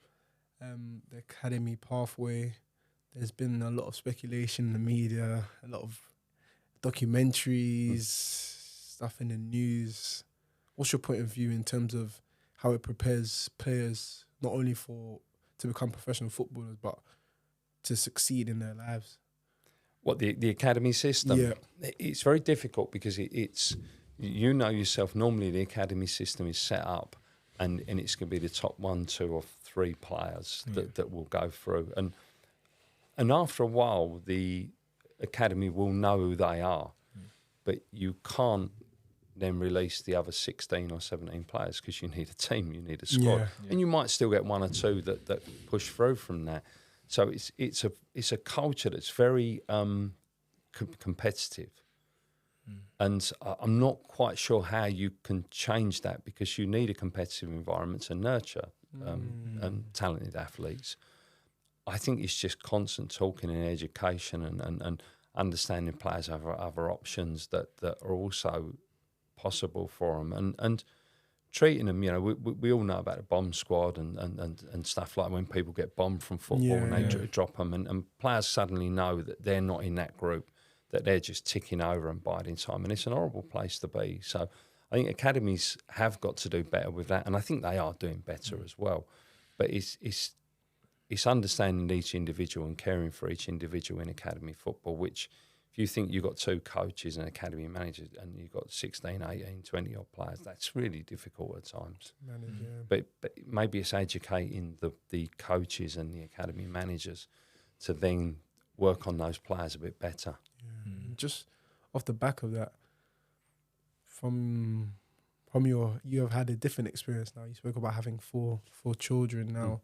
the academy pathway, there's been a lot of speculation in the media, a lot of documentaries, stuff in the news. What's your point of view in terms of how it prepares players not only to become professional footballers, but to succeed in their lives? What, the academy system? Yeah. It's very difficult because it's, you know yourself, normally the academy system is set up and it's going to be the top 1, 2, or 3 players that will go through. And after a while, the academy will know who they are, but you can't then release the other 16 or 17 players because you need a team, you need a squad, and you might still get 1 or 2 that push through from that. So it's a culture that's very competitive, and I'm not quite sure how you can change that, because you need a competitive environment to nurture talented athletes. I think it's just constant talking and education and understanding players have other options that are also possible for them, and treating them. You know, we all know about the bomb squad and stuff like when people get bombed from football and they drop them, and players suddenly know that they're not in that group, that they're just ticking over and biding time, and it's an horrible place to be. So I think academies have got to do better with that, and I think they are doing better as well. But it's understanding each individual and caring for each individual in academy football, which if you think you've got 2 coaches and academy managers and you've got 16, 18, 20 odd players, that's really difficult at times. But maybe it's educating the coaches and the academy managers to then work on those players a bit better. Just off the back of that, from you have had a different experience now. You spoke about having four children now.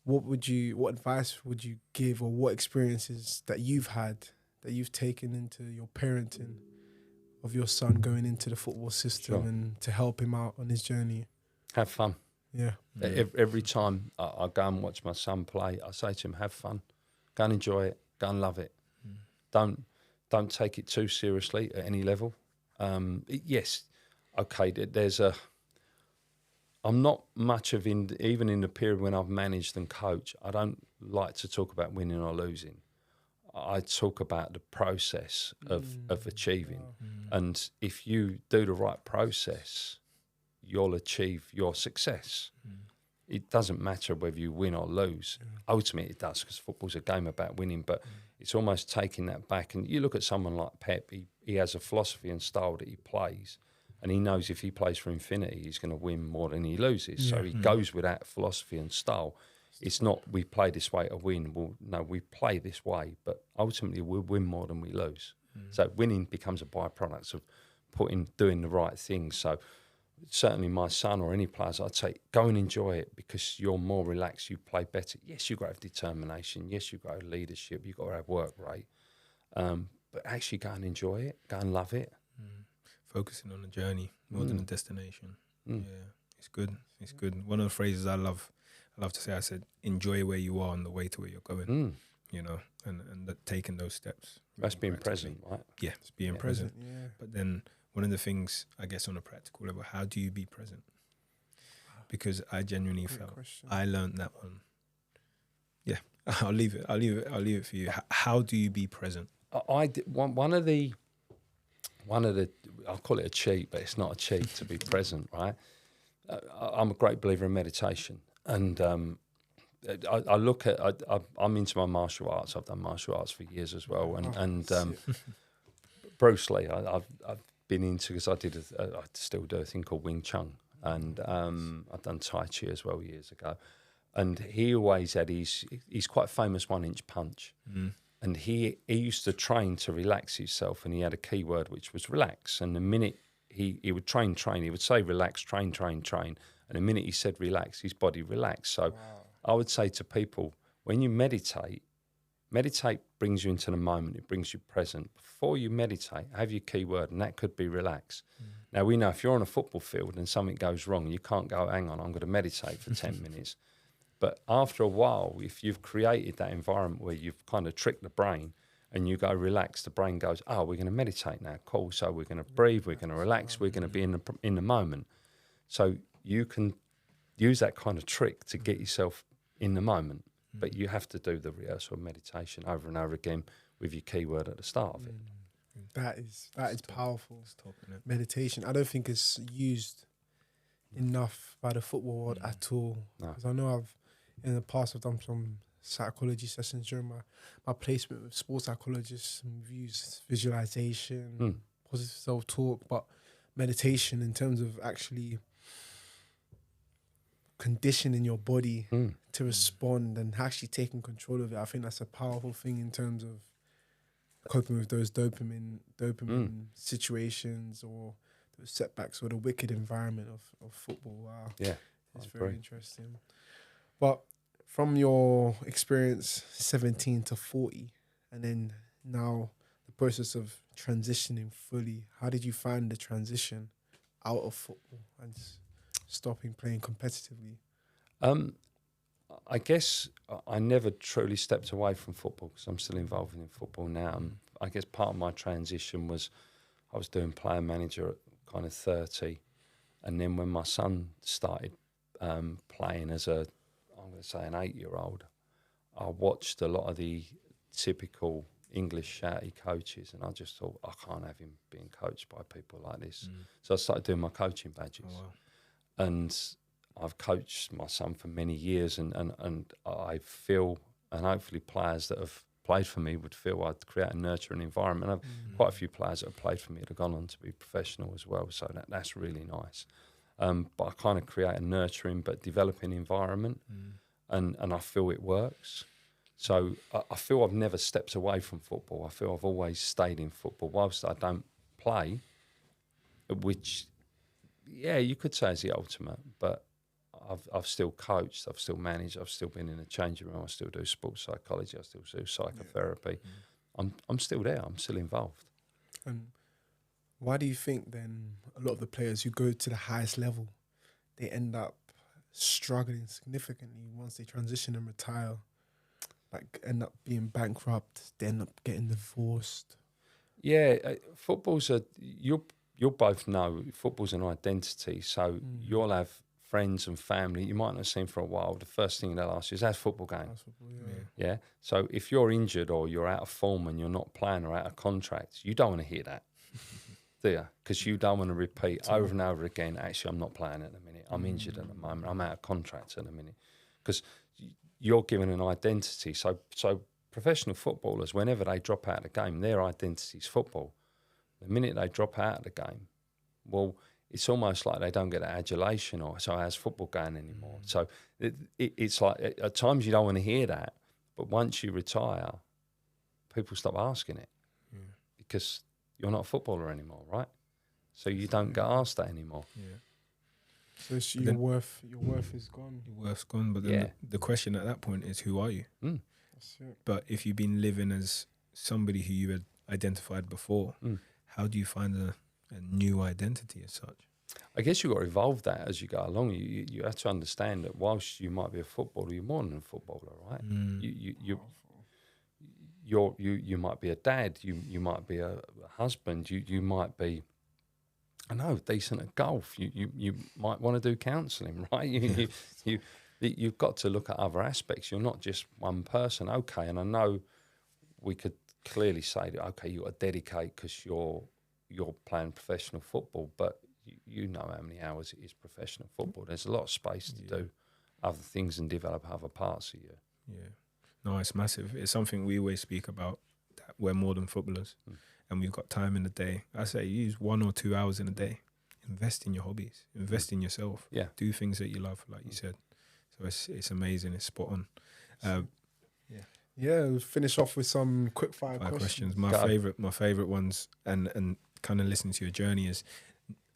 What advice would you give, or what experiences that you've had that you've taken into your parenting of your son going into the football system and to help him out on his journey? Have fun. Yeah. Every time I go and watch my son play, I say to him, have fun. Go and enjoy it. Go and love it. Don't take it too seriously at any level. Yes, okay, I'm not much of even in the period when I've managed and coached, I don't like to talk about winning or losing. I talk about the process of achieving. And if you do the right process, you'll achieve your success. It doesn't matter whether you win or lose. Ultimately, it does, because football's a game about winning, but it's almost taking that back. And you look at someone like Pep, he has a philosophy and style that he plays, and he knows if he plays for infinity, he's going to win more than he loses. So he goes with that philosophy and style. It's not we play this way to win. Well, no, we play this way, but ultimately we'll win more than we lose. So winning becomes a byproduct of doing the right things. So certainly my son or any players, I'd say go and enjoy it, because you're more relaxed, you play better. Yes, you've got to have determination. Yes, you've got to have leadership. You've got to have work rate. But actually go and enjoy it. Go and love it. Focusing on the journey more than the destination. Yeah, it's good. It's good. One of the phrases I love to say, I said, enjoy where you are on the way to where you're going. You know, and taking those steps. That's being present, right? Yeah, it's being present. Yeah. But then one of the things, I guess, on a practical level, how do you be present? Because I genuinely felt I learned that one. Yeah, I'll leave it for you. How do you be present? I did, one of the I'll call it a cheat, but it's not a cheat to be present, right? I'm a great believer in meditation, and I look at I'm into my martial arts. I've done martial arts for years as well, and Bruce Lee I've been into, because I still do a thing called Wing Chun, and I've done Tai Chi as well years ago, and he always had he's quite famous 1-inch punch. And he used to train to relax himself, and he had a key word which was relax. And the minute he would train, he would say relax, train. And the minute he said relax, his body relaxed. So I would say to people, when you meditate brings you into the moment, it brings you present. Before you meditate, have your key word, and that could be relax. Now, we know if you're on a football field and something goes wrong, you can't go, hang on, I'm going to meditate for 10 minutes. But after a while, if you've created that environment where you've kind of tricked the brain and you go relax, the brain goes, oh, we're going to meditate now. Cool. So we're going to breathe, we're going to relax, we're going to be in the moment. So you can use that kind of trick to get yourself in the moment. But you have to do the rehearsal of meditation over and over again with your keyword at the start of it. That is powerful. Meditation. I don't think it's used enough by the football world at all. Because I know in the past I've done some psychology sessions during my placement with sports psychologists, and we've used visualization, positive self-talk, but meditation in terms of actually conditioning your body Mm. to respond and actually taking control of it. I think that's a powerful thing in terms of coping with those dopamine situations or those setbacks or the wicked environment of football. Wow. Yeah, It's I very agree. interesting. But from your experience 17 to 40 and then now the process of transitioning fully, how did you find the transition out of football and stopping playing competitively? I guess I never truly stepped away from football because I'm still involved in football now. I guess part of my transition was I was doing player manager at kind of 30, and then when my son started playing as I'm going to say an 8-year-old, I watched a lot of the typical English shouty coaches, and I just thought I can't have him being coached by people like this. So I started doing my coaching badges, and I've coached my son for many years, and I feel, and hopefully players that have played for me would feel I'd create a nurturing environment. I've quite a few players that have played for me that have gone on to be professional as well, so that's really nice. But I kind of create a nurturing but developing environment, and I feel it works. So I feel I've never stepped away from football. I feel I've always stayed in football, whilst I don't play, which, yeah, you could say is the ultimate, but I've still coached, I've still managed, I've still been in a changing room, I still do sports psychology, I still do psychotherapy. I'm still there, I'm still involved. And why do you think then a lot of the players who go to the highest level, they end up struggling significantly once they transition and retire? Like end up being bankrupt, they end up getting divorced. Yeah, football's you'll both know football's an identity. So you'll have friends and family you might not have seen for a while. The first thing they'll ask you is, how's football going? Yeah. So if you're injured or you're out of form and you're not playing or out of contract, you don't want to hear that, do you? Because you don't want to repeat over and over again, actually, I'm not playing at the minute. I'm injured at the moment. I'm out of contract at the minute. Because you're given an identity. So professional footballers, whenever they drop out of the game, their identity is football. The minute they drop out of the game, well, it's almost like they don't get that adulation or so how's football going anymore. So it's like at times you don't want to hear that, but once you retire, people stop asking it because you're not a footballer anymore, right? So you don't get asked that anymore. So your worth is gone. Your worth's gone, but then the question at that point is, who are you? That's it. But if you've been living as somebody who you had identified before, how do you find a new identity as such? I guess you've got to evolve that as you go along. You have to understand that whilst you might be a footballer, you're more than a footballer, right? You might be a dad, you might be a husband, you might be, I know, decent at golf. You might want to do counselling, right? You've got to look at other aspects. You're not just one person. Okay, and I know we could clearly say that, okay, you got to dedicate because you're playing professional football, but you know how many hours it is professional football. There's a lot of space to do other things and develop other parts of you. Yeah. No, it's massive. It's something we always speak about, that we're more than footballers and we've got time in the day. I say use 1 or 2 hours in a day. Invest in your hobbies. Invest in yourself. Yeah. Do things that you love, like you said. So it's amazing. It's spot on. We'll finish off with some quick fire questions. My favorite ones, and kind of listening to your journey is: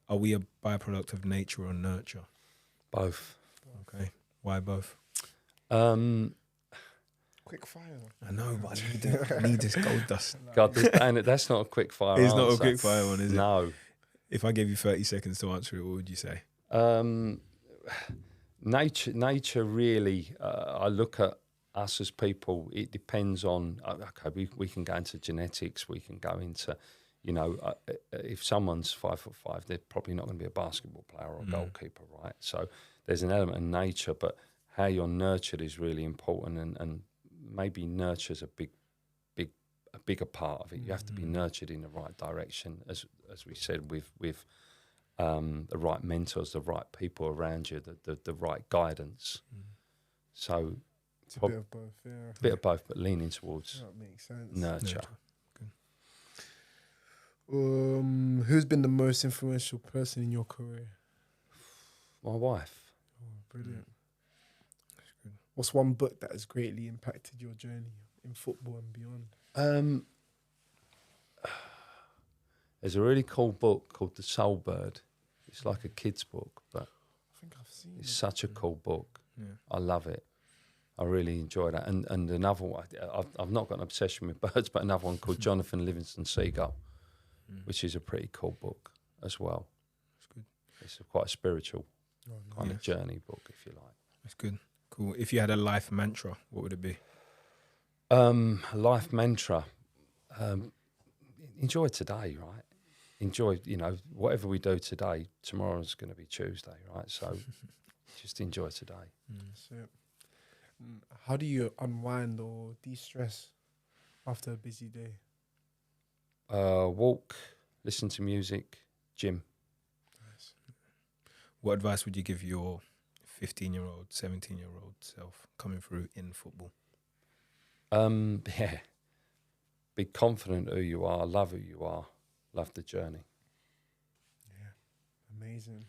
are we a byproduct of nature or nurture? Both. Okay. Why both? Quick fire. I know, but I need this gold dust. God, that's not a quick fire. It's answer. not a quick fire one, is it? No. If I gave you 30 seconds to answer it, what would you say? Nature really. I look at us as people. It depends on. Okay, we can go into genetics. We can go into. If someone's 5'5", they're probably not going to be a basketball player or a goalkeeper, right? So there's an element of nature, but how you're nurtured is really important, and maybe nurture's a bigger part of it. You have to be nurtured in the right direction, as we said, with the right mentors, the right people around you, the right guidance. So it's a bit of both, yeah. Bit of both, but leaning towards that makes sense. nurture. Who's been the most influential person in your career? My wife. Oh, brilliant. What's one book that has greatly impacted your journey in football and beyond? There's a really cool book called The Soul Bird. It's like a kid's book, but I think I've seen it's it. such a cool book. Yeah. I love it. I really enjoy that. And another one, I've not got an obsession with birds, but another one called Jonathan Livingston Seagull, which is a pretty cool book as well. That's good. It's quite a spiritual kind Yes. of journey book, if you like. That's good. Cool. If you had a life mantra, what would it be? Life mantra. Enjoy today, right? Enjoy, whatever we do today, tomorrow's going to be Tuesday, right? So just enjoy today. That's it. How do you unwind or de-stress after a busy day? Walk, listen to music, gym. Nice. What advice would you give your 15-year-old, 17-year-old self coming through in football? Yeah. Be confident who you are, love who you are, love the journey. Yeah, amazing.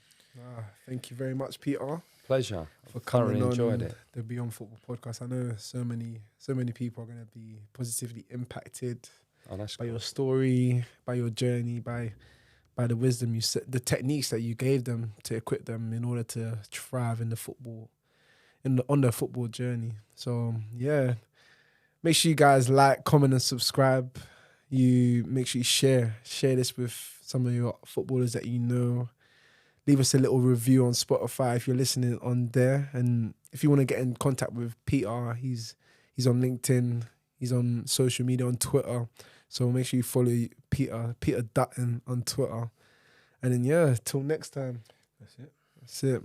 Thank you very much, Peter, Pleasure. for Thoroughly coming enjoyed on it. the Beyond Football podcast. I know so many people are going to be positively impacted Oh, that's by cool. your story, by your journey, by the wisdom you said, the techniques that you gave them to equip them in order to thrive in the football, on their football journey. So yeah, make sure you guys like, comment, and subscribe. You make sure you share this with some of your footballers that you know. Leave us a little review on Spotify if you're listening on there. And if you want to get in contact with Peter, he's on LinkedIn, he's on social media, on Twitter. So make sure you follow Peter Dutton on Twitter. And then till next time. That's it.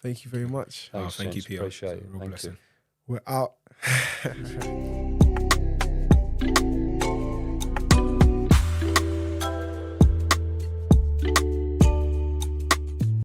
Thank you very much. Thanks, Thank you, gents. Peter. Appreciate It's a it. real Thank blessing. you. We're out.